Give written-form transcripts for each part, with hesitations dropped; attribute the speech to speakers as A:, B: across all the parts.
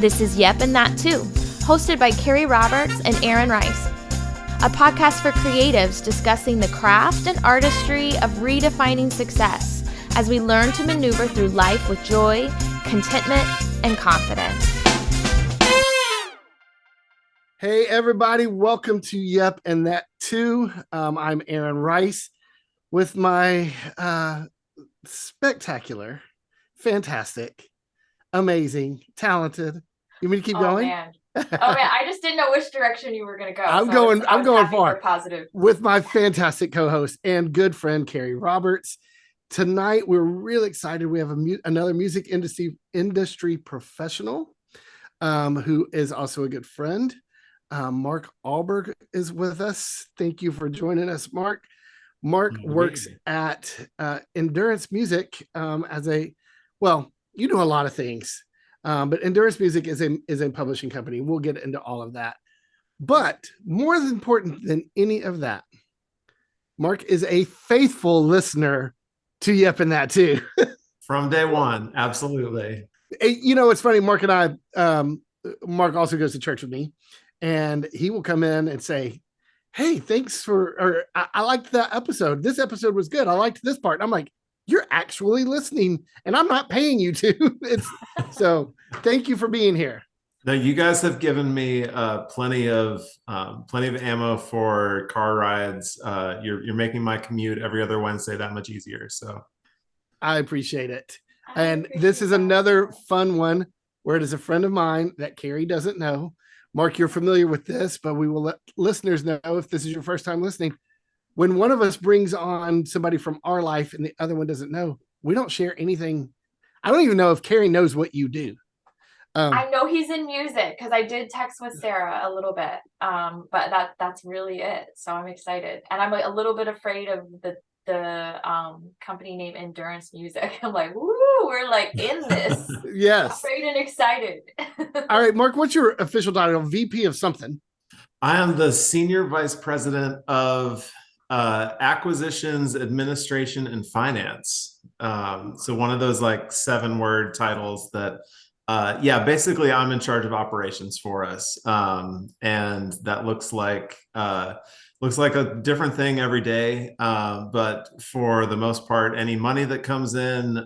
A: This is Yep and That Too, hosted by Kerrie Roberts and Aaron Rice, a podcast for creatives discussing the craft and artistry of redefining success as we learn to maneuver through life with joy, contentment, and confidence.
B: Hey everybody, welcome to Yep and That Too. I'm Aaron Rice with my spectacular, fantastic, amazing, talented. You mean to keep going?
A: Man. I just didn't know which direction you were going to go.
B: I'm going far.
A: Positive.
B: With my fantastic co-host and good friend Kerrie Roberts. Tonight we're really excited. We have another music industry professional who is also a good friend. Mark Ahlberg is with us. Thank you for joining us, Mark. Mark works at Endurance Music you do a lot of things. But Endurance Music is a publishing company. We'll get into all of that. But more important than any of that, Mark is a faithful listener to Yep and That Too.
C: From day one, absolutely.
B: You know, it's funny, Mark and I, Mark also goes to church with me, and he will come in and say, hey, I liked that episode. This episode was good. I liked this part. And I'm like, you're actually listening and I'm not paying you to. So thank you for being here.
C: Now you guys have given me plenty of ammo for car rides. You're making my commute every other Wednesday that much easier. So
B: I appreciate it. And this is another fun one where it is a friend of mine that Kerrie doesn't know. Mark, you're familiar with this, but we will let listeners know if this is your first time listening. When one of us brings on somebody from our life and the other one doesn't know, we don't share anything. I don't even know if Kerrie knows what you do.
A: I know he's in music because I did text with Sarah a little bit, but that's really it. So I'm excited, and I'm a little bit afraid of the company name Endurance Music. I'm like, woo, we're like in this.
B: Yes,
A: afraid and excited.
B: All right, Mark, what's your official title? VP of something?
C: I am the Senior Vice President of Acquisitions, Administration, and Finance. So one of those like 7-word titles that basically I'm in charge of operations for us. And that looks like a different thing every day. But for the most part, any money that comes in,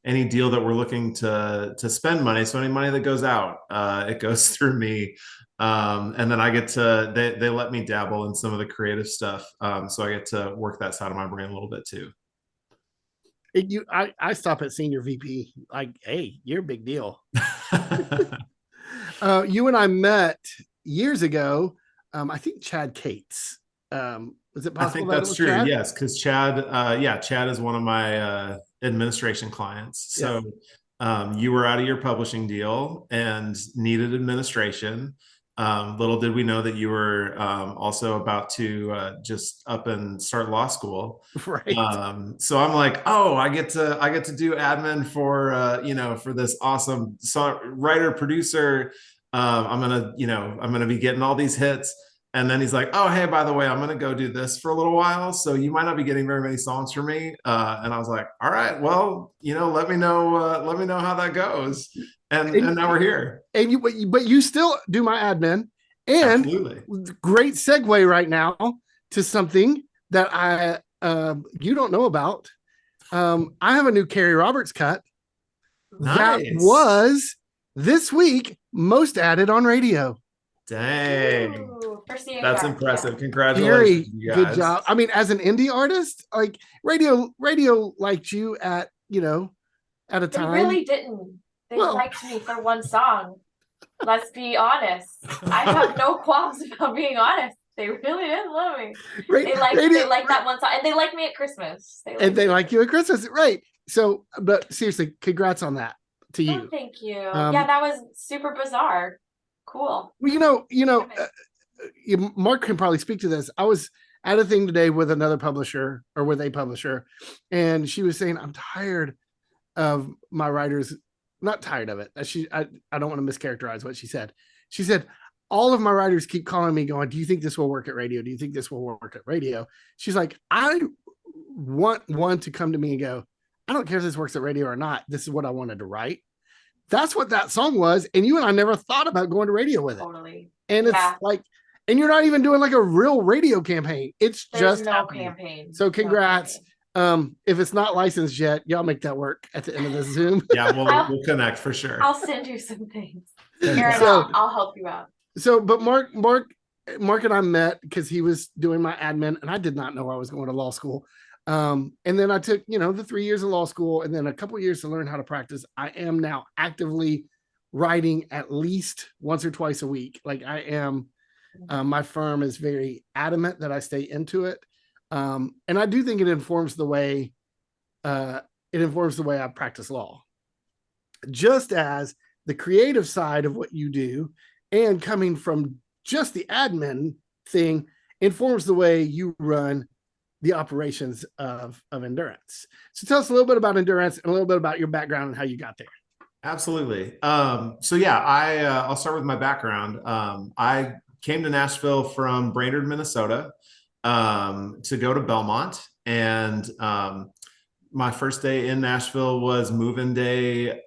C: any deal that we're looking to spend money, so any money that goes out, it goes through me. And then I get to, they let me dabble in some of the creative stuff. So I get to work that side of my brain a little bit too.
B: I stop at senior VP, like, hey, you're a big deal. You and I met years ago. I think Chad Cates. Is it possible?
C: I think that's true. Chad? Yes. Cause Chad is one of my, administration clients. So, you were out of your publishing deal and needed administration. Little did we know that you were also about to just up and start law school.
B: Right.
C: So I'm like, oh, I get to do admin for this awesome writer producer. I'm gonna be getting all these hits. And then he's like, oh, hey, by the way, I'm gonna go do this for a little while, so you might not be getting very many songs from me. And I was like, all right, well, let me know how that goes. And now we're here.
B: And but you still do my admin. And absolutely. Great segue right now to something that you don't know about. I have a new Kerrie Roberts cut.
C: Nice.
B: That was this week most added on radio.
C: Dang.
A: Ooh,
C: that's impressive. Congratulations.
B: Kerrie, good job. I mean, as an indie artist, like radio liked you at a time.
A: They really didn't. They liked me for one song. Let's be honest. I have no qualms about being honest. They really didn't love me. They liked that one song, and they liked me at Christmas.
B: They like you at Christmas, right? So, but seriously, congrats on that to you.
A: Oh, thank you. That was super bizarre. Cool.
B: Well, Mark can probably speak to this. I was at a thing today with a publisher, and she was saying, I'm tired of my writers. Not tired of it. I don't want to mischaracterize what she said. She said, all of my writers keep calling me going, do you think this will work at radio? Do you think this will work at radio? She's like, I want one to come to me and go, I don't care if this works at radio or not. This is what I wanted to write. that's what that song was. And you and I never thought about going to radio with it.
A: Totally.
B: And it's like, and you're not even doing like a real radio campaign. There's just no happening.
A: Campaign.
B: So congrats. No campaign. If it's not licensed yet, y'all make that work at the end of the Zoom.
C: Yeah, we'll connect for sure.
A: I'll send you some things. Aaron, so, I'll help you out.
B: So, but Mark and I met because he was doing my admin, and I did not know I was going to law school. And then I took, the 3 years of law school and then a couple of years to learn how to practice. I am now actively writing at least once or twice a week. Like I am, my firm is very adamant that I stay into it. And I do think it informs the way I practice law, just as the creative side of what you do and coming from just the admin thing informs the way you run the operations of Endurance. So tell us a little bit about Endurance and a little bit about your background and how you got there.
C: Absolutely. So yeah, I'll start with my background. I came to Nashville from Brainerd, Minnesota, to go to Belmont. And my first day in Nashville was move-in day.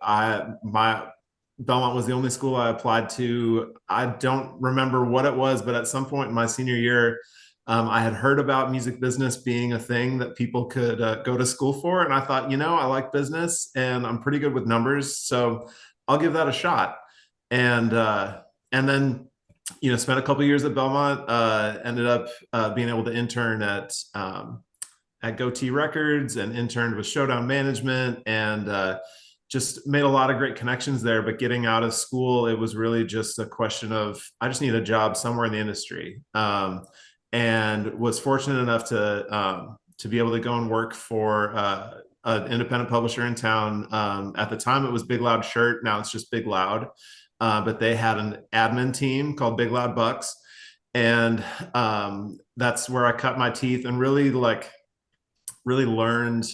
C: Belmont was the only school I applied to. I don't remember what it was, but at some point in my senior year, I had heard about music business being a thing that people could go to school for. And I thought, I like business and I'm pretty good with numbers, so I'll give that a shot. And then, spent a couple of years at Belmont, ended up being able to intern at Goatee Records and interned with Showdown Management, and just made a lot of great connections there. But getting out of school, it was really just a question of, I just need a job somewhere in the industry. And was fortunate enough to be able to go and work for an independent publisher in town. At the time, it was Big Loud Shirt. Now it's just Big Loud. But they had an admin team called Big Loud Bucks. And that's where I cut my teeth and really learned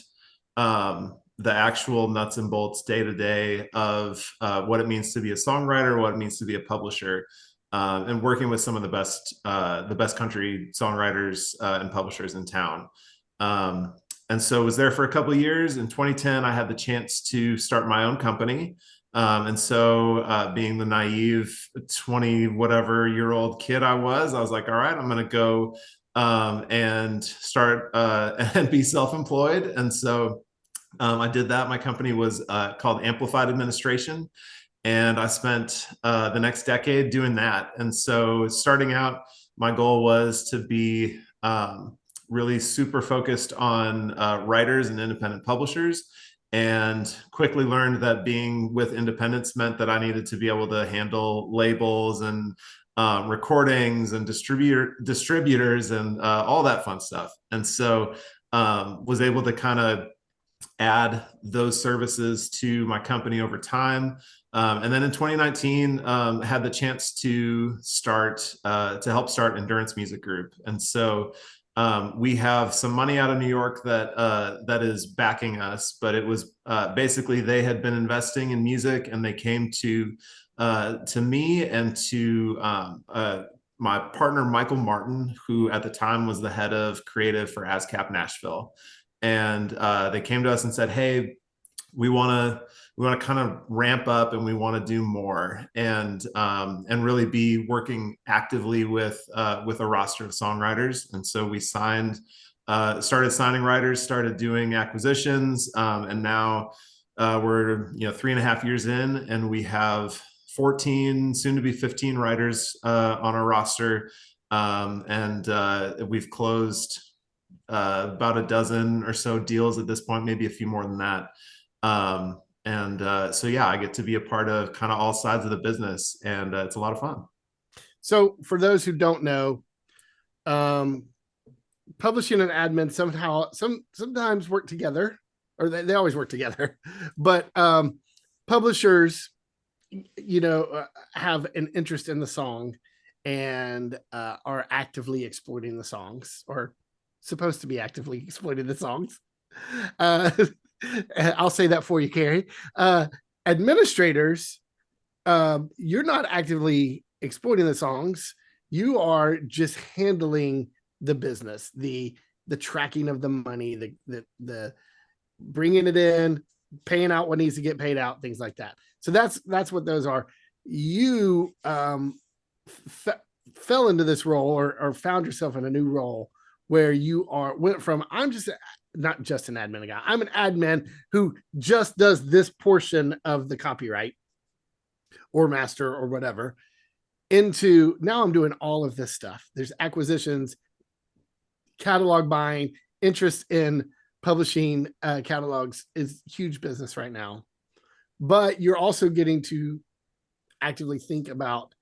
C: the actual nuts and bolts day to day of what it means to be a songwriter, what it means to be a publisher. And working with some of the best country songwriters and publishers in town. And so I was there for a couple of years. In 2010, I had the chance to start my own company. And so being the naive 20-whatever-year-old kid I was like, all right, I'm going to go and start and be self-employed. And so I did that. My company was called Amplified Administration. And I spent the next decade doing that. And so starting out, my goal was to be really super focused on writers and independent publishers, and quickly learned that being with independents meant that I needed to be able to handle labels and recordings and distributors and all that fun stuff. And so was able to kind of add those services to my company over time. And then in 2019, had the chance to help start Endurance Music Group. And so we have some money out of New York that is backing us, but it was basically they had been investing in music, and they came to me and to my partner, Michael Martin, who at the time was the head of creative for ASCAP Nashville. And they came to us and said, hey, we want to kind of ramp up, and we want to do more, and really be working actively with a roster of songwriters. And so we started signing writers, started doing acquisitions, and now we're 3.5 years in, and we have 14, soon to be 15 writers on our roster, and we've closed about a dozen or so deals at this point, maybe a few more than that. So yeah, I get to be a part of kind of all sides of the business, and it's a lot of fun.
B: So for those who don't know, publishing and admin sometimes work together, or they always work together, but publishers, have an interest in the song and are actively exploiting the songs, or supposed to be actively exploiting the songs. I'll say that for you, Kerrie. Administrators, you're not actively exploiting the songs. You are just handling the business, the tracking of the money, the bringing it in, paying out what needs to get paid out, things like that. So that's what those are. You fell into this role or found yourself in a new role where you went from, I'm just not just an admin guy. I'm an admin who just does this portion of the copyright or master or whatever, into now I'm doing all of this stuff. There's acquisitions, catalog buying, interest in publishing catalogs is huge business right now. But you're also getting to actively think about,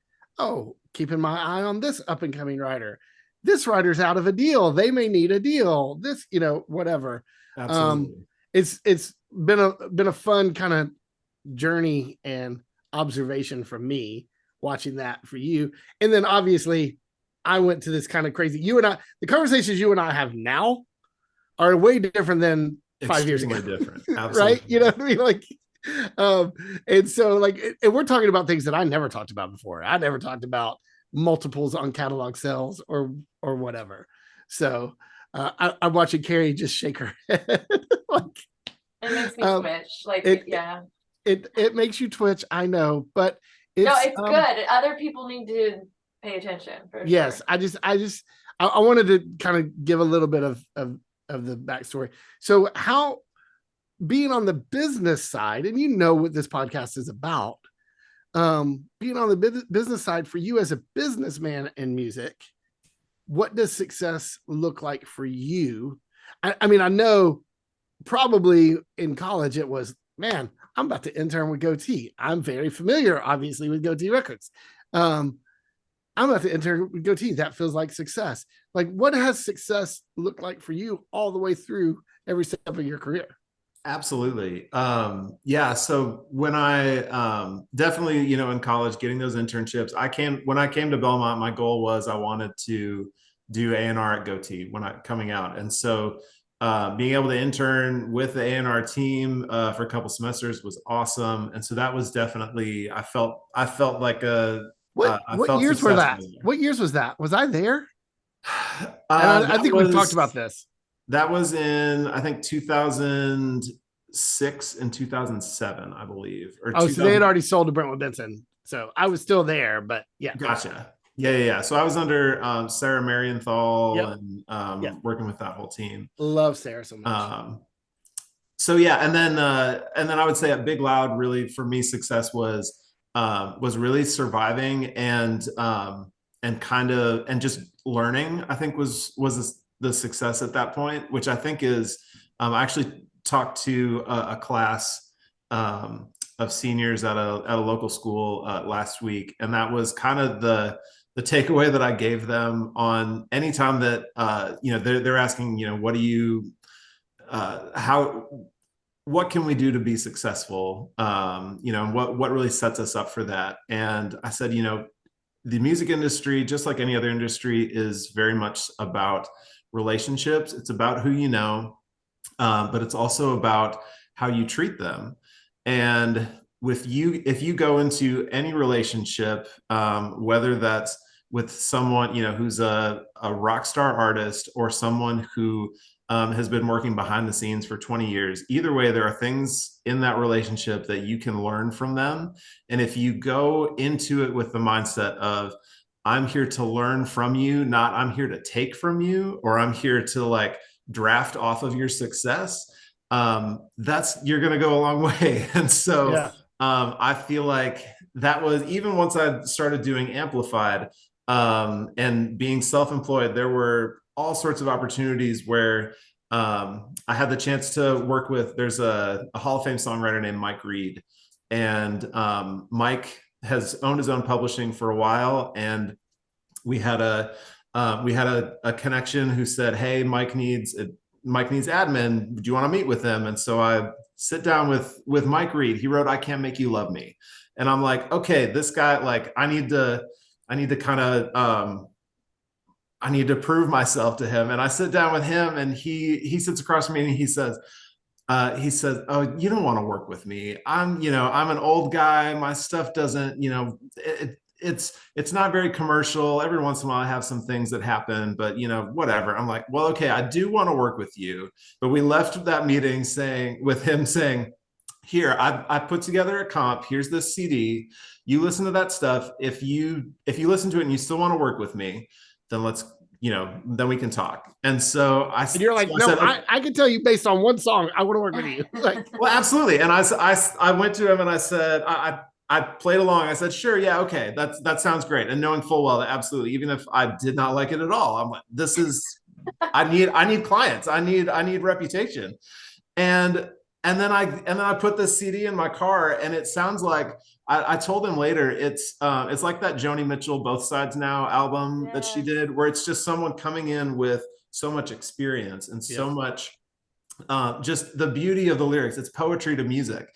B: keeping my eye on this up and coming writer. This writer's out of a deal. They may need a deal. This, whatever.
C: Absolutely.
B: It's been a fun kind of journey and observation from me watching that for you. And then obviously I went to this kind of crazy, the conversations you and I have now are way different than 5 years ago.
C: Different. Absolutely.
B: Right. You know what I mean? Like, and so and we're talking about things that I never talked about before. I never talked about multiples on catalog sales or whatever. So I'm watching Kerrie just shake her head.
A: It makes me twitch.
B: It makes you twitch. I know, but
A: it's good. Other people need to pay attention.
B: Yes. Sure. I wanted to kind of give a little bit of the backstory. So how, being on the business side, and what this podcast is about, being on the business side for you as a businessman in music, what does success look like for you? I mean, I know probably in college it was, man, I'm about to intern with Goatee. I'm very familiar, obviously, with Goatee Records. I'm about to intern with Goatee. That feels like success. Like, what has success looked like for you all the way through every step of your career?
C: Absolutely. Yeah. So when I definitely, in college, getting those internships, when I came to Belmont, my goal was I wanted to do A&R at Goatee coming out. And so being able to intern with the A&R team for a couple semesters was awesome. And so that was definitely, I felt like
B: what years were that? What years was that? Was I there? I think we've talked about this.
C: That was in, I think, 2006 and 2007, I believe.
B: So they had already sold to Brentwood Benson. So I was still there, but yeah.
C: Gotcha. Yeah. So I was under Sarah Marienthal and working with that whole team.
B: Love Sarah so much.
C: So yeah, and then I would say at Big Loud, really for me, success was really surviving and just learning. I think was the success at that point, which I think is, I actually talked to a class of seniors at a local school last week. And that was kind of the takeaway that I gave them on any time that, they're asking, what do you, what can we do to be successful? And what really sets us up for that? And I said, the music industry, just like any other industry, is very much about relationships. It's about who you know, but it's also about how you treat them. And if you go into any relationship, whether that's with someone, who's a rock star artist or someone who has been working behind the scenes for 20 years, either way, there are things in that relationship that you can learn from them. And if you go into it with the mindset of, I'm here to learn from you, not I'm here to take from you, or I'm here to draft off of your success, you're going to go a long way. And so I feel like that was, even once I started doing Amplified and being self-employed, there were all sorts of opportunities where I had the chance to work with, there's a Hall of Fame songwriter named Mike Reed. And Mike has owned his own publishing for a while. And we had a connection who said, hey, Mike needs admin. Do you want to meet with him? And so I sit down with Mike Reed. He wrote, I Can't Make You Love Me. And I'm like, okay, this guy, I need to kind of, I need to prove myself to him. And I sit down with him and he sits across from me and he says, oh, you don't want to work with me. I'm an old guy. My stuff doesn't, it's not very commercial. Every once in a while I have some things that happen, but whatever. I'm like, well, okay, I do want to work with you. But we left that meeting with him saying, here, I put together a comp. Here's this CD. You listen to that stuff. If you listen to it and you still want to work with me, then then we can talk. And so
B: and you're like, no, I can tell you based on one song, I want to work with you. Like,
C: well, absolutely. And I went to him and I said, I played along. I said, sure, yeah, okay, that sounds great. And knowing full well that absolutely, even if I did not like it at all, I'm like, I need clients. I need reputation. And then I put this CD in my car, and it sounds like I told him later it's like that Joni Mitchell Both Sides Now album that she did, where it's just someone coming in with so much experience and so much just the beauty of the lyrics. It's poetry to music.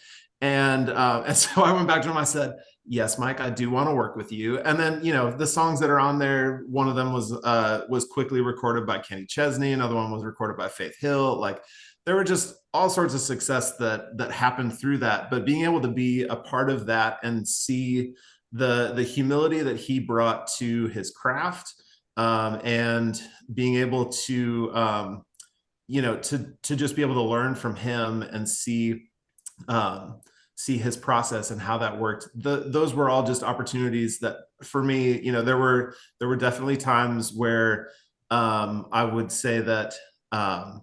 C: And so I went back to him. I said, yes, Mike, I do want to work with you. And then, the songs that are on there, one of them was quickly recorded by Kenny Chesney. Another one was recorded by Faith Hill. Like, there were just all sorts of success that happened through that. But being able to be a part of that and see the humility that he brought to his craft, and being able to to just be able to learn from him and see his process and how that worked. Those were all just opportunities that, for me, there were definitely times where I would say that I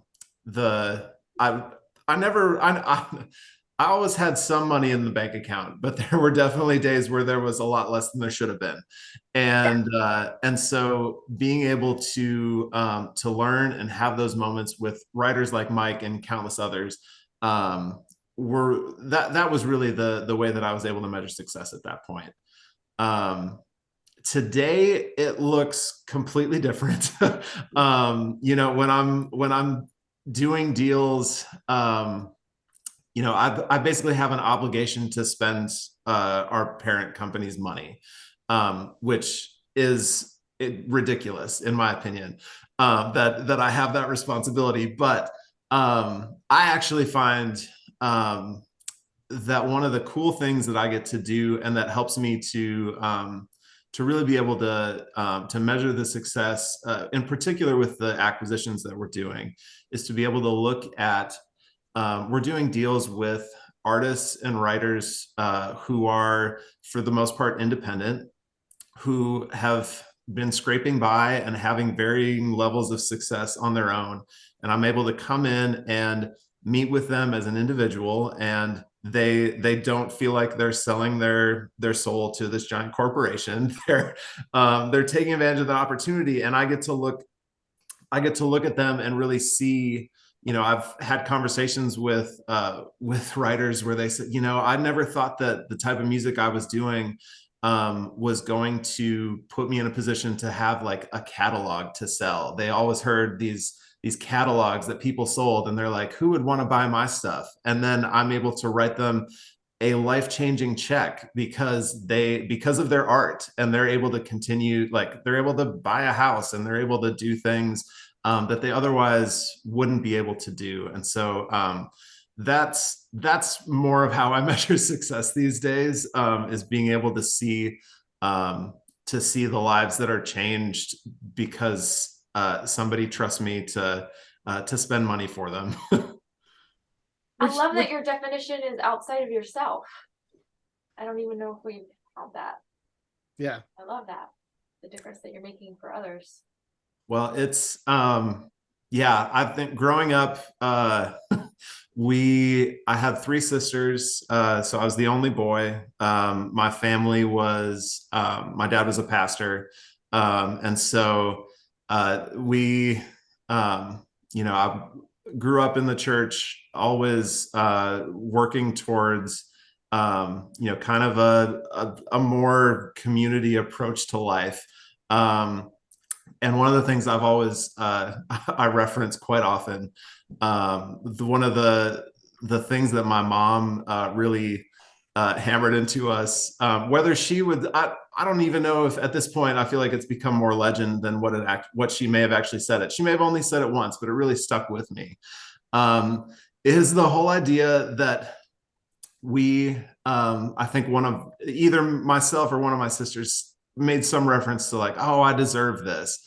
C: always had some money in the bank account, but there were definitely days where there was a lot less than there should have been. And so being able to learn and have those moments with writers like Mike and countless others, that was really the way that I was able to measure success at that point. Today it looks completely different. When I'm doing deals, I basically have an obligation to spend our parent company's money, which is ridiculous in my opinion, that I have that responsibility. But I actually find that one of the cool things that I get to do, and that helps me to really be able to measure the success, in particular with the acquisitions that we're doing, is to be able to look at, we're doing deals with artists and writers who are, for the most part, independent, who have been scraping by and having varying levels of success on their own. And I'm able to come in and meet with them as an individual, and they don't feel like they're selling their soul to this giant corporation. They're taking advantage of the opportunity, and I get to look at them and really see. I've had conversations with writers where they said, I never thought that the type of music I was doing was going to put me in a position to have like a catalog to sell. They always heard these catalogs that people sold, and they're like, who would want to buy my stuff? And then I'm able to write them a life-changing check because of their art, and they're able to continue, like, they're able to buy a house, and they're able to do things that they otherwise wouldn't be able to do. And so that's more of how I measure success these days, is being able to see the lives that are changed because somebody trusts me to spend money for them.
D: I love that your definition is outside of yourself. I don't even know if we have that.
B: Yeah.
D: I love that. The difference that you're making for others.
C: Well, it's I think growing up, I had three sisters, so I was the only boy. My family was, my dad was a pastor, and so I grew up in the church, always working towards kind of a more community approach to life. And one of the things I've always I reference quite often, one of the things that my mom really hammered into us, whether she would, I don't even know if at this point I feel like it's become more legend than what she may have actually said it. She may have only said it once, but it really stuck with me. Is the whole idea that I think one of either myself or one of my sisters made some reference to like, oh, I deserve this.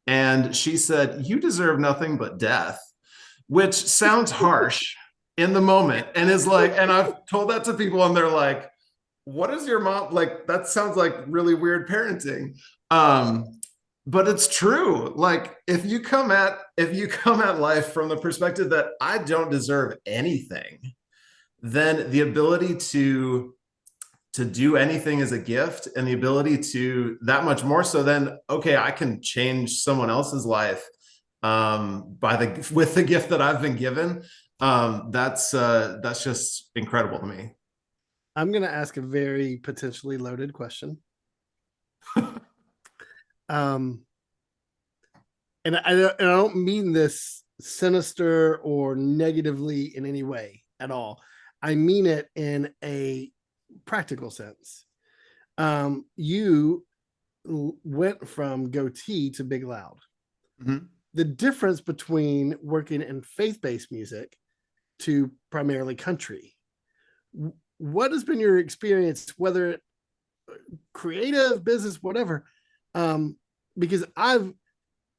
C: And she said, you deserve nothing but death, which sounds harsh, in the moment, and is like, and I've told that to people and they're like, what is your mom like? That sounds like really weird parenting. But it's true. Like if you come at life from the perspective that I don't deserve anything, then the ability to do anything is a gift, and the ability to that much more so then, okay, I can change someone else's life with the gift that I've been given. That's just incredible to me.
B: I'm going to ask a very potentially loaded question. And I don't mean this sinister or negatively in any way at all. I mean it in a practical sense. You went from goatee to big loud. Mm-hmm. The difference between working in faith-based music to primarily country. What has been your experience, whether creative, business, whatever? Because I've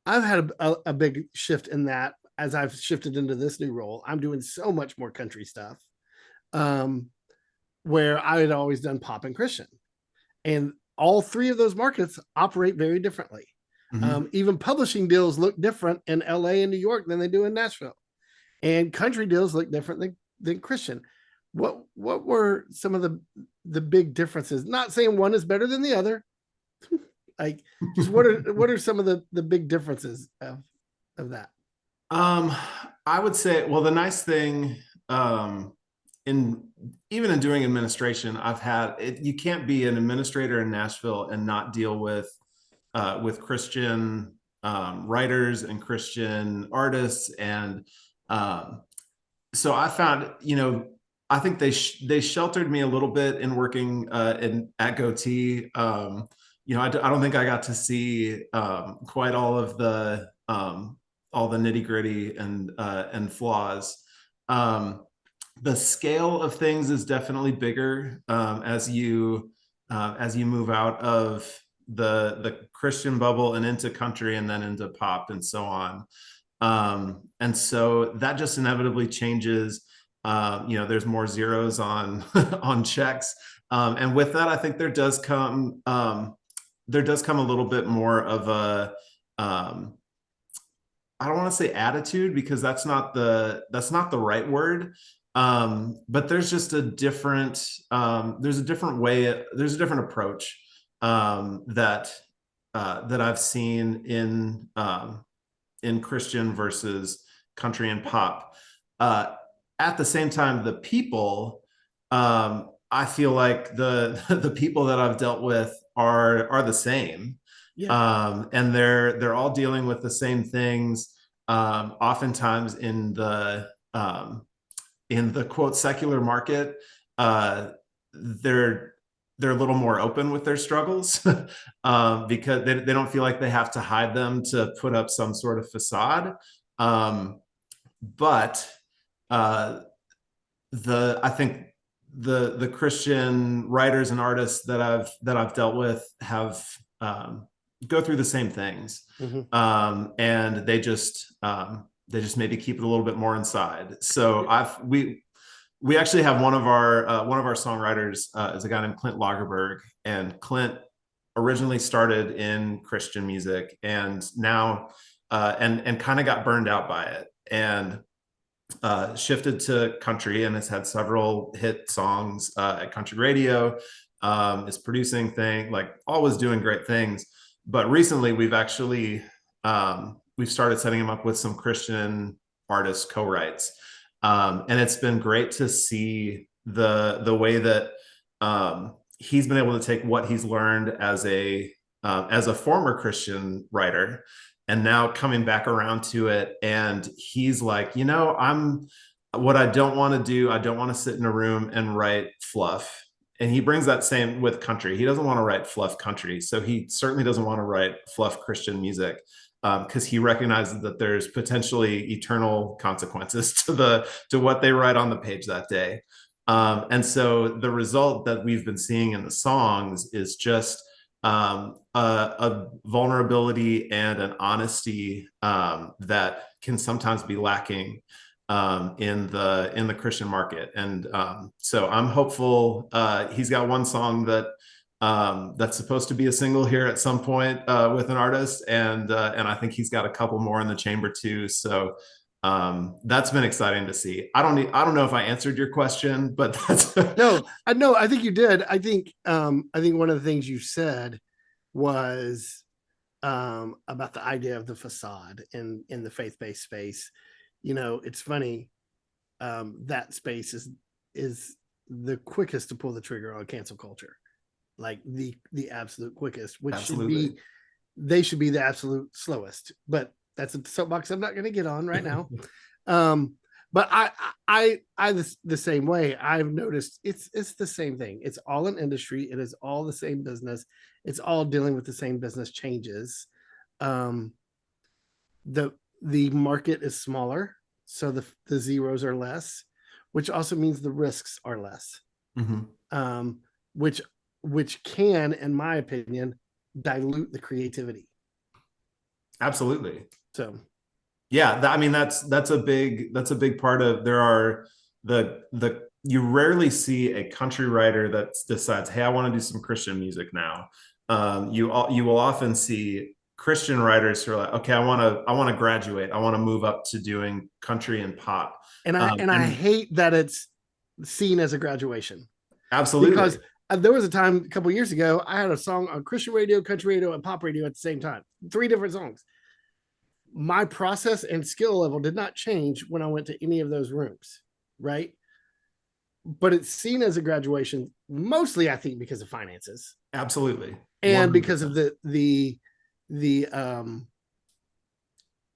B: had a big shift in that as I've shifted into this new role. I'm doing so much more country stuff, where I had always done pop and Christian, and all three of those markets operate very differently. Mm-hmm. Even publishing deals look different in LA and New York than they do in Nashville, and country deals look different than Christian. What were some of the big differences? Not saying one is better than the other. Like, just what are some of the big differences of that?
C: I would say, well, the nice thing in doing administration, I've had it, you can't be an administrator in Nashville and not deal with Christian writers and Christian artists, and so I found, I think they sheltered me a little bit in working at Goatee. I don't think I got to see quite all of the nitty gritty and flaws. The scale of things is definitely bigger as you move out of the Christian bubble and into country and then into pop and so on. And so that just inevitably changes. There's more zeros on on checks. And with that, I think there does come a little bit more of a, I don't want to say attitude, because that's not the right word. But there's just a different, there's a different approach that I've seen in Christian versus country and pop. At the same time, the people, I feel like the people that I've dealt with are the same. Yeah. And they're all dealing with the same things. Oftentimes in the quote secular market, they're a little more open with their struggles because they don't feel like they have to hide them to put up some sort of facade. But I think the Christian writers and artists that I've dealt with have go through the same things. Mm-hmm. And they just maybe keep it a little bit more inside. So we actually have one of our songwriters is a guy named Clint Lagerberg, and Clint originally started in Christian music and now and kind of got burned out by it and shifted to country, and has had several hit songs at country radio, is producing always doing great things. But recently we've actually we've started setting him up with some Christian artist co-writes. And it's been great to see the way that he's been able to take what he's learned as a former Christian writer, and now coming back around to it. And he's like, what I don't want to do, I don't want to sit in a room and write fluff. And he brings that same with country. He doesn't want to write fluff country. So he certainly doesn't want to write fluff Christian music, because he recognizes that there's potentially eternal consequences to what they write on the page that day. And so the result that we've been seeing in the songs is just a vulnerability and an honesty that can sometimes be lacking in the Christian market. And so I'm hopeful. He's got one song that that's supposed to be a single here at some point with an artist, and I think he's got a couple more in the chamber too. So that's been exciting to see. I don't know if I answered your question, but that's
B: No, I think you did. I think one of the things you said was about the idea of the facade in the faith-based space. It's funny, that space is the quickest to pull the trigger on cancel culture, like the absolute quickest, which
C: absolutely.
B: They should be the absolute slowest. But that's a soapbox I'm not going to get on right now. But I the same way. I've noticed it's the same thing. It's all an industry. It is all the same business. It's all dealing with the same business changes. The market is smaller, so the zeros are less, which also means the risks are less. Which can, in my opinion, dilute the creativity.
C: Absolutely.
B: So
C: yeah, that's a big part of, there are you rarely see a country writer that decides, hey, I want to do some Christian music now. You will often see Christian writers who are like, okay, I want to graduate. I want to move up to doing country and pop.
B: And I hate that it's seen as a graduation.
C: Absolutely.
B: Because there was a time a couple years ago, I had a song on Christian radio, country radio, and pop radio at the same time. 3 different songs. My process and skill level did not change when I went to any of those rooms, right? But it's seen as a graduation, mostly I think because of finances.
C: Absolutely.
B: And 100%. Because of the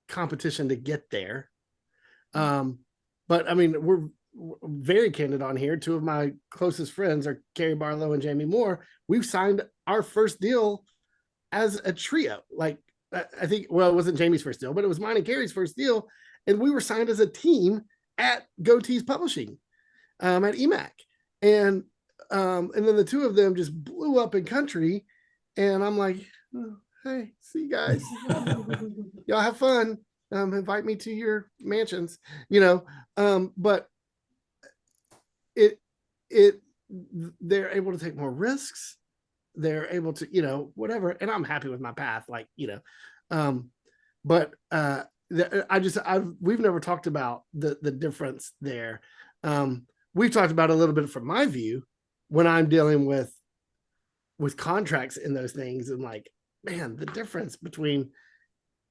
B: competition to get there. But I mean, we're very candid on here. 2 of my closest friends are Kerrie Barlow and Jamie Moore. We've signed our first deal as a trio. Like, I think, well, it wasn't Jamie's first deal, but it was mine and Kerrie's first deal. And we were signed as a team at Goatees Publishing, at EMAC. And then the 2 of them just blew up in country. And I'm like, oh, hey, see you guys. Y'all have fun. Invite me to your mansions, but they're able to take more risks. They're able to, whatever. And I'm happy with my path, but we've never talked about the difference there. We've talked about a little bit from my view when I'm dealing with contracts in those things, and like, man, the difference between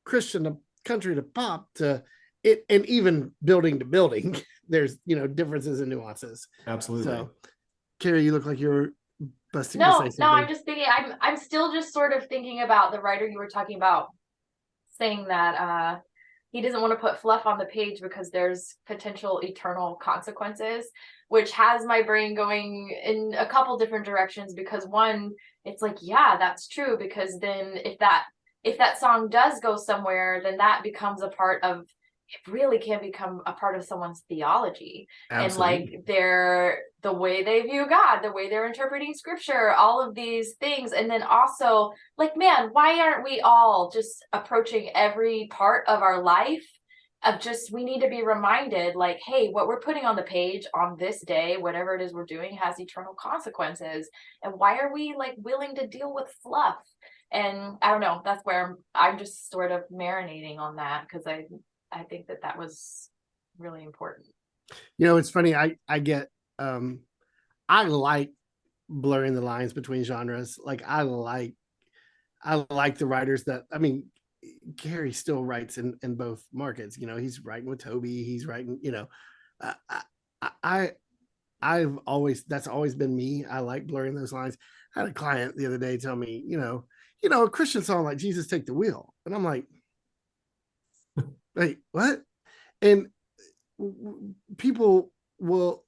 B: Christian to country to pop to it, and even building to building, there's differences and nuances.
C: Absolutely.
B: So, Kerrie, you look like you're busting.
D: No, I'm just thinking. I'm still just sort of thinking about the writer you were talking about, saying that he doesn't want to put fluff on the page because there's potential eternal consequences, which has my brain going in a couple different directions. Because one, it's like, yeah, that's true, because then if that song does go somewhere, then that becomes a part of, it really can become a part of someone's theology. Absolutely. And like the way they view God, the way they're interpreting scripture, all of these things. And then also, like, man, why aren't we all just approaching every part of our life of just, we need to be reminded, like, hey, what we're putting on the page on this day, whatever it is we're doing, has eternal consequences. And why are we like willing to deal with fluff? And I don't know, that's where I'm just sort of marinating on that, because I think that was really important.
B: It's funny. I get, I like blurring the lines between genres. Like, I like the writers that, I mean, Kerrie still writes in both markets. He's writing with Toby. He's writing, I've always, that's always been me. I like blurring those lines. I had a client the other day tell me, a Christian song like Jesus Take the Wheel. And I'm like, wait, what? And people will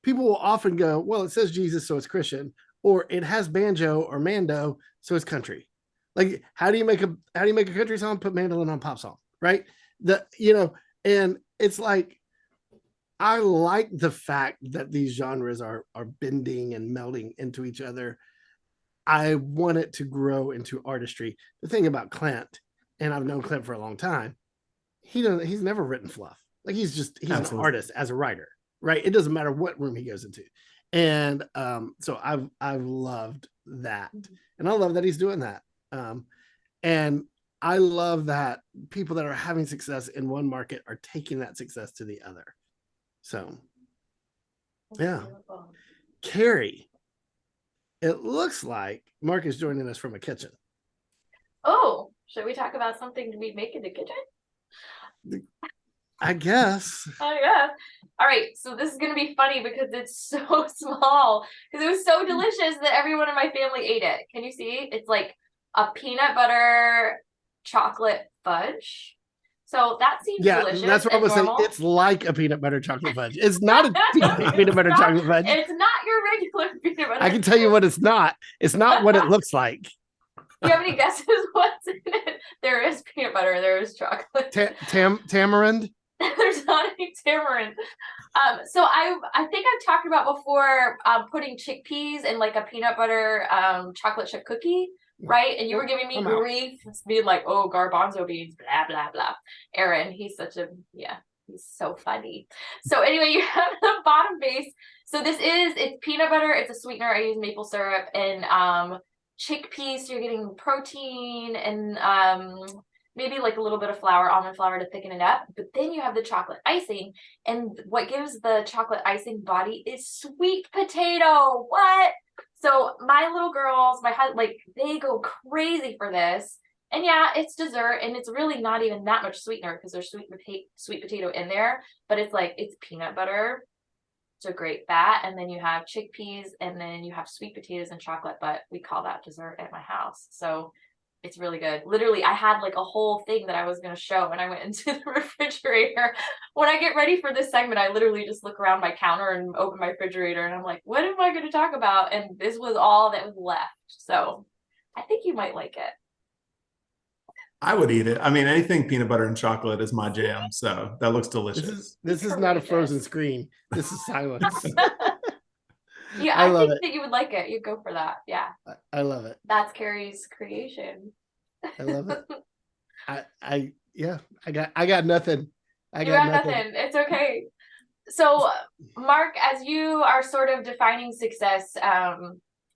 B: often go, well, it says Jesus, so it's Christian, or it has banjo or mando, so it's country. Like, how do you make a country song? Put mandolin on pop song, right? And it's like, I like the fact that these genres are bending and melding into each other. I want it to grow into artistry. The thing about Clint, and I've known Clint for a long time, he's never written fluff. Like he's an
C: Absolutely.
B: artist as a writer, right? It doesn't matter what room he goes into. And so I've loved that. And I love that he's doing that. And I love that people that are having success in one market are taking that success to the other. So yeah. Kerrie, it looks like Mark is joining us from a kitchen.
D: Oh, should we talk about something we make in the kitchen?
B: I guess.
D: Oh yeah. All right. So this is gonna be funny because it's so small. Because it was so delicious that everyone in my family ate it. Can you see? It's like a peanut butter chocolate fudge. So that seems delicious.
B: That's what I'm gonna say. It's like a peanut butter chocolate fudge. It's not a peanut butter chocolate fudge.
D: It's not your regular peanut butter.
B: I can tell you what it's not. It's not what it looks like.
D: Do you have any guesses what's in it? There is peanut butter. There is chocolate.
B: Tamarind?
D: There's not any tamarind. So I think I've talked about before putting chickpeas in like a peanut butter chocolate chip cookie, right? And you were giving me grief, being like, oh, garbanzo beans, blah blah blah. Aaron, he's he's so funny. So anyway, you have the bottom base. So it's peanut butter. It's a sweetener. I use maple syrup and chickpeas. So you're getting protein and maybe like a little bit of flour, almond flour to thicken it up. But then you have the chocolate icing. And what gives the chocolate icing body is sweet potato. What? So my little girls, my husband, like they go crazy for this. And yeah, it's dessert and it's really not even that much sweetener because there's sweet potato in there. But it's peanut butter. It's a great fat. And then you have chickpeas and then you have sweet potatoes and chocolate. But we call that dessert at my house. So it's really good. Literally, I had like a whole thing that I was going to show and I went into the refrigerator. When I get ready for this segment, I literally just look around my counter and open my refrigerator and I'm like, what am I going to talk about? And this was all that was left. So I think you might like it.
C: I would eat it. I mean, anything peanut butter and chocolate is my jam. So that looks delicious.
B: This is not a frozen screen. This is silence.
D: Yeah, I think that you would like it. You'd go for that. Yeah.
B: I love it.
D: That's Kerrie's creation.
B: I love it. I got nothing. I
D: got nothing. It's okay. So, Mark, as you are sort of defining success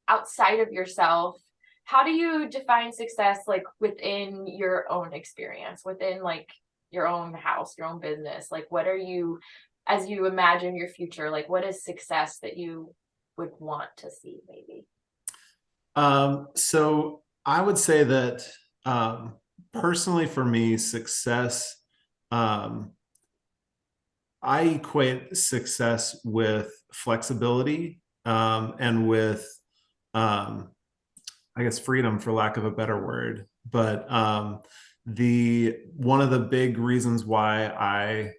D: outside of yourself, how do you define success like within your own experience, within like your own house, your own business? Like what are you, as you imagine your future, like what is success that you would want to see maybe?
C: So I would say that personally for me, success, I equate success with flexibility and with, I guess, freedom, for lack of a better word. But one of the big reasons why I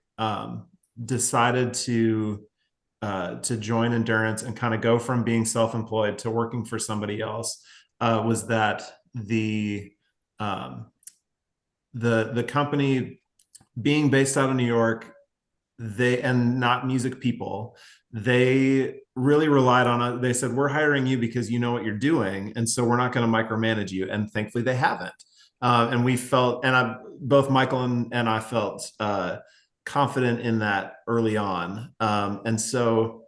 C: decided to join Endurance and kind of go from being self-employed to working for somebody else was that the company being based out of New York, and not music people, they really relied on it. They said, we're hiring you because you know what you're doing. And so we're not going to micromanage you. And thankfully they haven't. And we felt, and both Michael and I felt confident in that early on. And so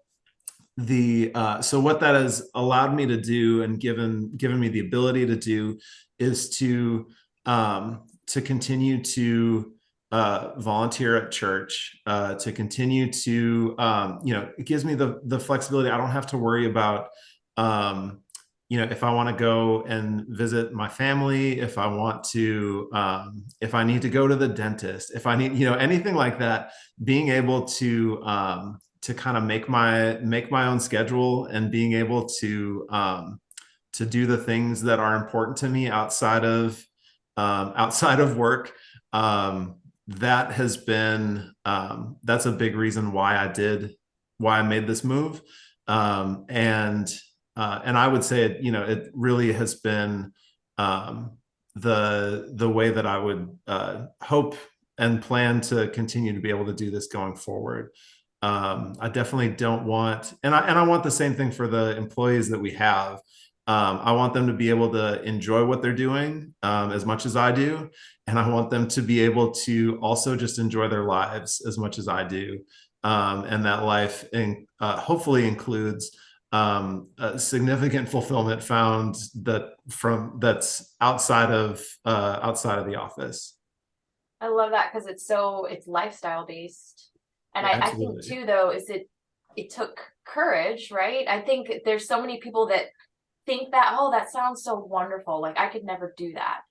C: so what that has allowed me to do and given me the ability to do is to continue to volunteer at church, to continue to, it gives me the flexibility. I don't have to worry about, if I want to go and visit my family, if I want to, if I need to go to the dentist, if I need, anything like that, being able to kind of make my own schedule and being able to do the things that are important to me outside of work. That has been, that's a big reason why I made this move. And I would say it really has been, the way that I would, hope and plan to continue to be able to do this going forward. I definitely don't want, and I want the same thing for the employees that we have. I want them to be able to enjoy what they're doing as much as I do. And I want them to be able to also just enjoy their lives as much as I do. And that life hopefully includes a significant fulfillment found that's outside of the office.
D: I love that because it's lifestyle based. And I think too, though, it took courage, right? I think there's so many people that think that, oh, that sounds so wonderful. Like I could never do that,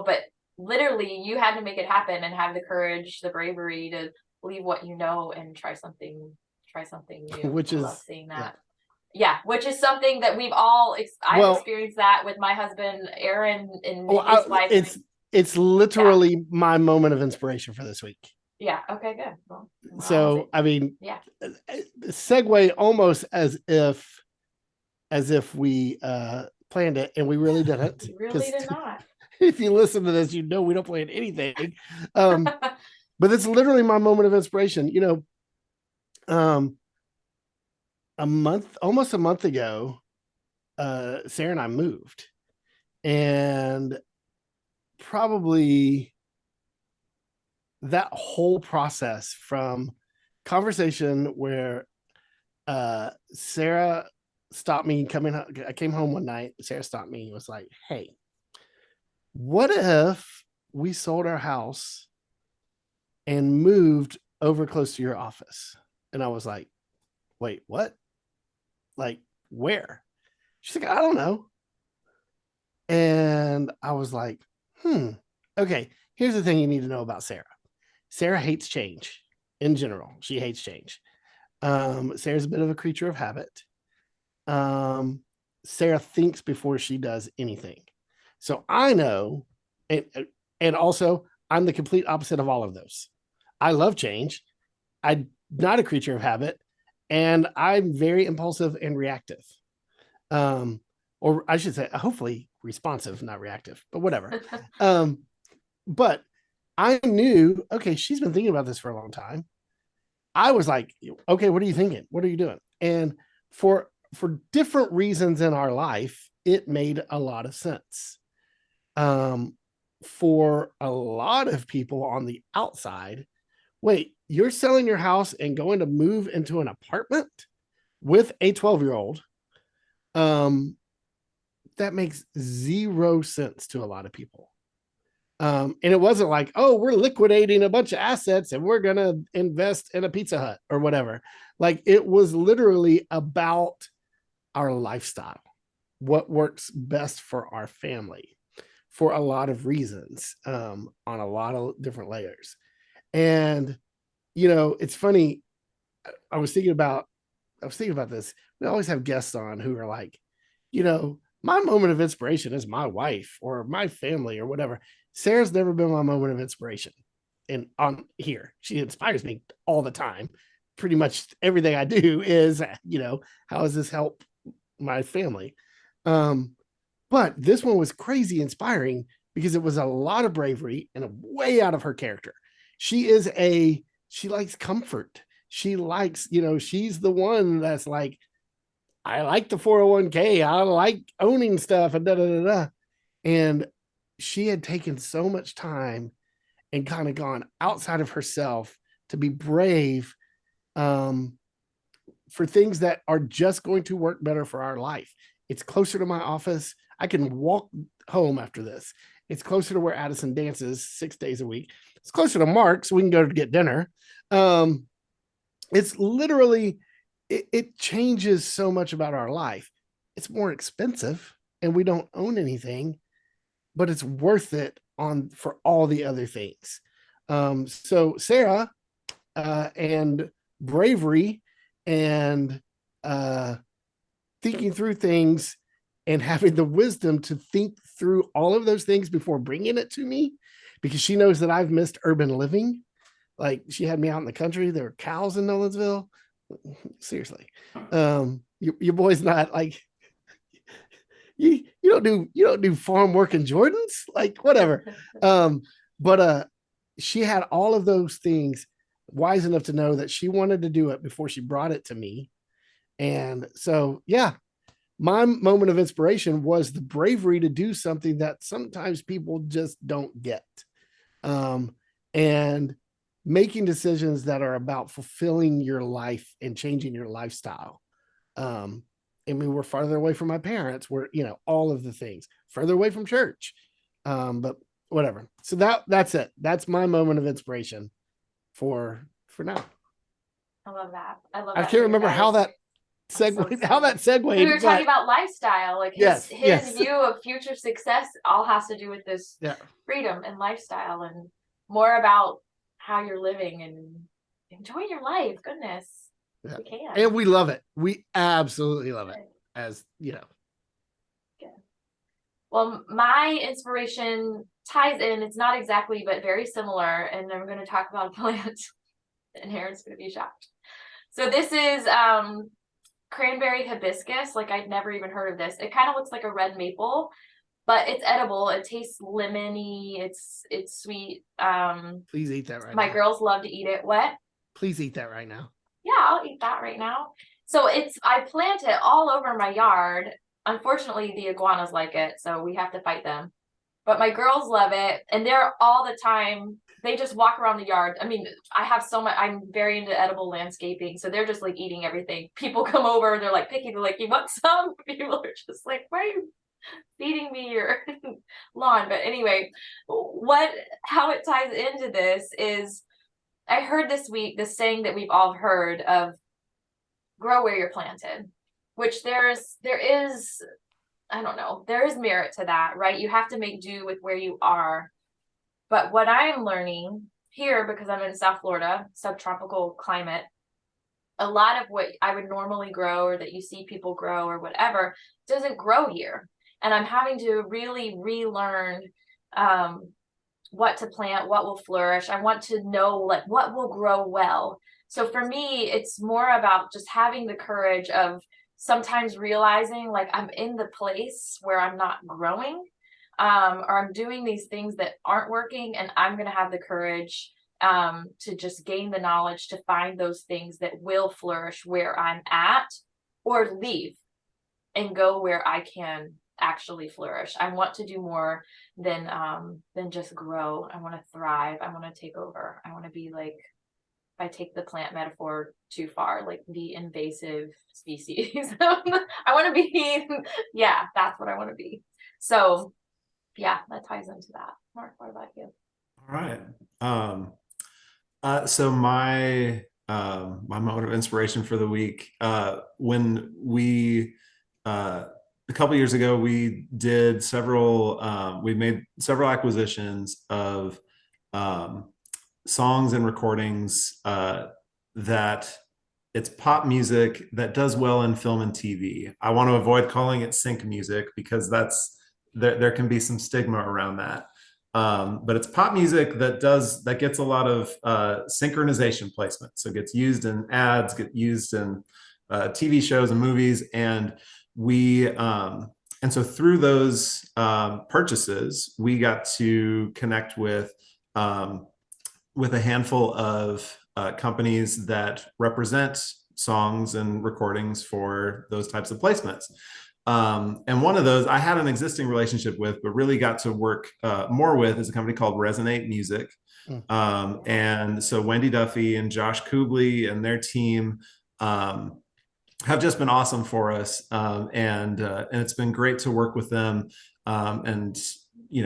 D: but literally you had to make it happen and have the courage, the bravery to leave what you know and try something new.
B: Which
D: I
B: is
D: love seeing that. Yeah, which is something that we've all I've experienced that with my husband, Aaron, and his wife.
B: It's literally my moment of inspiration for this week.
D: Yeah. Okay, good. Well,
B: so I mean, segue almost as if we planned it, and we really didn't.
D: We really did not.
B: If you listen to this, we don't plan anything. But it's literally my moment of inspiration. Almost a month ago, Sarah and I moved, and probably that whole process from conversation where Sarah stopped me coming. I came home one night. Sarah stopped me and was like, "Hey, what if we sold our house and moved over close to your office?" And I was like, "Wait, what? Like, where?" She's like, "I don't know." And I was like, okay, here's the thing you need to know about Sarah. Sarah hates change in general. She hates change. Sarah's a bit of a creature of habit. Sarah thinks before she does anything. So I know, and also I'm the complete opposite of all of those. I love change. I'm not a creature of habit, and I'm very impulsive and reactive. Or I should say, hopefully responsive, not reactive, but whatever. But I knew, okay, she's been thinking about this for a long time. I was like, okay, what are you thinking? What are you doing? And for different reasons in our life, it made a lot of sense. For a lot of people on the outside, wait, you're selling your house and going to move into an apartment with a 12-year-old? That makes zero sense to a lot of people. And it wasn't like, oh, we're liquidating a bunch of assets and we're going to invest in a Pizza Hut or whatever. Like, it was literally about our lifestyle, what works best for our family for a lot of reasons, on a lot of different layers. And, it's funny. I was thinking about this. We always have guests on who are like, my moment of inspiration is my wife or my family or whatever. Sarah's never been my moment of inspiration. And on here, she inspires me all the time. Pretty much everything I do is, how does this help my family? But this one was crazy inspiring because it was a lot of bravery and way out of her character. She likes comfort. She likes, she's the one that's like, I like the 401k. I like owning stuff and da-da-da-da. And she had taken so much time and kind of gone outside of herself to be brave for things that are just going to work better for our life. It's closer to my office. I can walk home after this. It's closer to where Addison dances 6 days a week. It's closer to Mark, so we can go to get dinner. It's literally, it changes so much about our life. It's more expensive and we don't own anything, but it's worth it for all the other things. So Sarah, and bravery and thinking through things and having the wisdom to think through all of those things before bringing it to me, because she knows that I've missed urban living. Like, she had me out in the country. There were cows in Nolensville. Seriously. Your boy's not like, you don't do farm work in Jordans, like, whatever. But she had all of those things, wise enough to know that she wanted to do it before she brought it to me. And so, yeah, my moment of inspiration was the bravery to do something that sometimes people just don't get. And making decisions that are about fulfilling your life and changing your lifestyle. I mean, we're farther away from my parents. We're, all of the things further away from church. But whatever. So that's it. That's my moment of inspiration for now.
D: I love that.
B: I can't remember how that segued.
D: We were talking about lifestyle, like his view of future success all has to do with this freedom and lifestyle, and more about how you're living and enjoying your life. Goodness.
B: Yeah.
D: We can.
B: And we love it. We absolutely love it. As you know.
D: Good. Well, my inspiration ties in, it's not exactly, but very similar. And I'm going to talk about a plant. And Aaron's going to be shocked. So this is cranberry hibiscus. Like, I'd never even heard of this. It kind of looks like a red maple, but it's edible. It tastes lemony. It's sweet.
B: Please eat that right now.
D: My girls love to eat it. What?
B: Please eat that right now.
D: Yeah, I'll eat that right now. So I plant it all over my yard. Unfortunately, the iguanas like it, so we have to fight them. But my girls love it, and they're all the time. They just walk around the yard. I mean, I have so much. I'm very into edible landscaping, so they're just like eating everything. People come over, they're like picky. They're like, "You want some?" People are just like, "Why are you feeding me your lawn?" But anyway, how it ties into this is, I heard this week this saying that we've all heard of, grow where you're planted, which there is, I don't know, there is merit to that, right? You have to make do with where you are. But what I'm learning here, because I'm in South Florida, subtropical climate, a lot of what I would normally grow or that you see people grow or whatever doesn't grow here. And I'm having to really relearn what to plant, what will flourish. I want to know like what will grow well. So for me, it's more about just having the courage of sometimes realizing like I'm in the place where I'm not growing, or I'm doing these things that aren't working, and I'm going to have the courage to just gain the knowledge to find those things that will flourish where I'm at, or leave and go where I can actually flourish. I want to do more than just grow. I want to thrive. I want to take over. I want to be like, if I take the plant metaphor too far, like the invasive species. I want to be, that's what I want to be. So that ties into that. Mark, what about you?
C: All right. So my moment of inspiration for the week, when we a couple years ago, we did we made several acquisitions of songs and recordings that it's pop music that does well in film and TV. I want to avoid calling it sync music because there can be some stigma around that. But it's pop music that gets a lot of synchronization placement. So it gets used in ads, get used in TV shows and movies. And so through those purchases, we got to connect with a handful of companies that represent songs and recordings for those types of placements. And one of those I had an existing relationship with, but really got to work more with, is a company called Resonate Music. And so Wendy Duffy and Josh Kubley and their team have just been awesome for us. And it's been great to work with them, and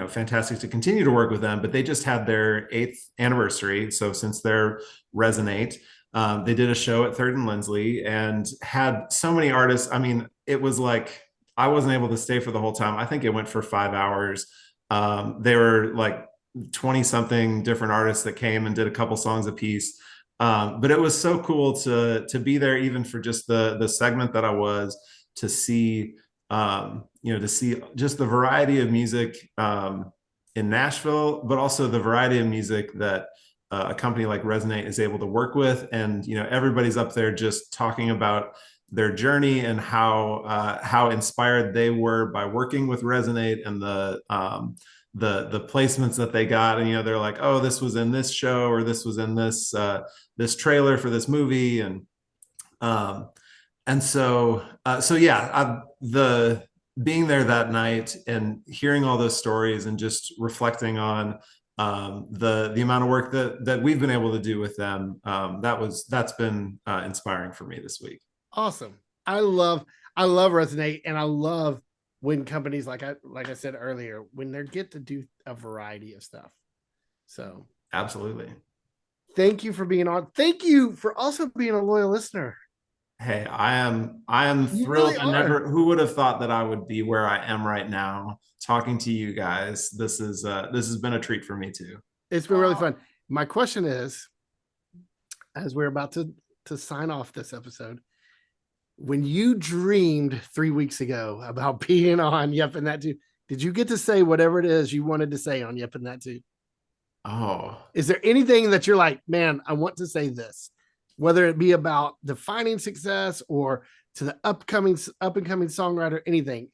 C: fantastic to continue to work with them. But they just had their 8th anniversary. So since they're Resonate, they did a show at 3rd and Lindsley and had so many artists. I mean, it was like I wasn't able to stay for the whole time. I think it went for 5 hours. They were like 20 something different artists that came and did a couple songs a piece. But it was so cool to be there, even for just the segment that I was, to see just the variety of music in Nashville, but also the variety of music that a company like Resonate is able to work with. And everybody's up there just talking about their journey and how inspired they were by working with Resonate, and the placements that they got. And they're like, oh, this was in this show, or this was in this trailer for this movie. And And so yeah, the being there that night and hearing all those stories and just reflecting on the amount of work that we've been able to do with them, that's been inspiring for me this week.
B: Awesome. I love Resonate, and I love when companies like I said earlier, when they get to do a variety of stuff. So
C: absolutely.
B: Thank you for being on. Thank you for also being a loyal listener.
C: Hey, I am
B: You
C: thrilled.
B: really
C: Who would have thought that I would be where I am right now talking to you guys. This has been a treat for me too.
B: It's been really fun. My question is, as we're about to sign off this episode, when you dreamed 3 weeks ago about being on Yep and That Too, did you get to say whatever it is you wanted to say on Yep and That Too?
C: Oh,
B: is there anything that you're like, man, I want to say this, whether it be about defining success or to the up and coming songwriter, anything?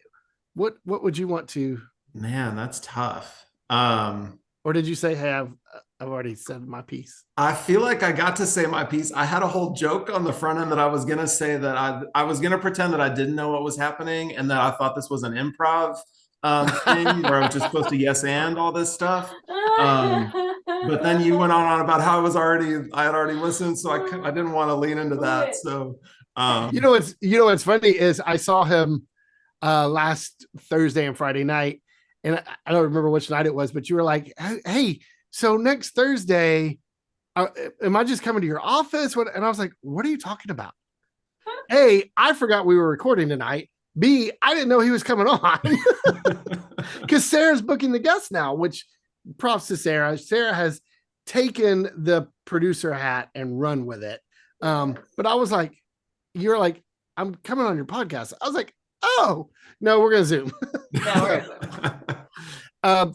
B: What would you want to?
C: Man, that's tough.
B: Or did you say, hey, I've already said my piece?
C: I feel like I got to say my piece. I had a whole joke on the front end that I was going to say that I was going to pretend that I didn't know what was happening and that I thought this was an improv thing where I was just supposed to yes and all this stuff. But then you went on about how I had already listened, so I didn't want to lean into that. So
B: what's funny is I saw him last Thursday and Friday night, and I don't remember which night it was, but you were like, hey, so next Thursday, am I just coming to your office? And I was like, what are you talking about? A, I forgot we were recording tonight. B, I didn't know he was coming on because Sarah's booking the guests now, which props to Sarah. Sarah has taken the producer hat and run with it. But I was like, you're like, I'm coming on your podcast. I was like, oh, no, we're going to Zoom.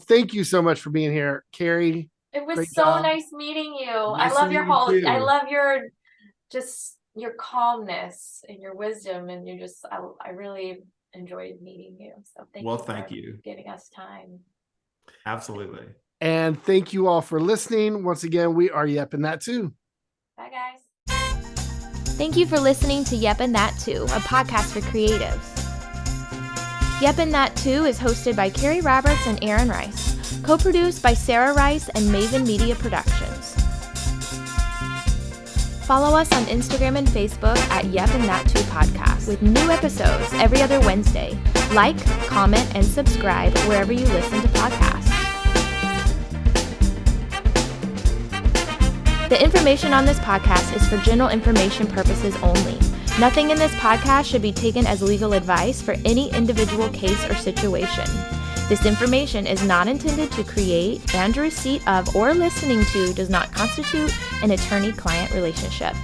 B: Thank you so much for being here, Kerrie.
D: It was so nice meeting you. I love your I love your calmness and your wisdom, and I really enjoyed meeting you. So thank you for giving us time.
C: Absolutely.
B: And thank you all for listening. Once again, we are Yep and That Too.
D: Bye, guys.
A: Thank you for listening to Yep and That Too, a podcast for creatives. Yep and That Too is hosted by Kerrie Roberts and Aaron Rice, co-produced by Sarah Rice and Maven Media Productions. Follow us on Instagram and Facebook at Yep and That Too Podcast with new episodes every other Wednesday. Like, comment, and subscribe wherever you listen to podcasts. The information on this podcast is for general information purposes only. Nothing in this podcast should be taken as legal advice for any individual case or situation. This information is not intended to create, and receipt of or listening to does not constitute an attorney-client relationship.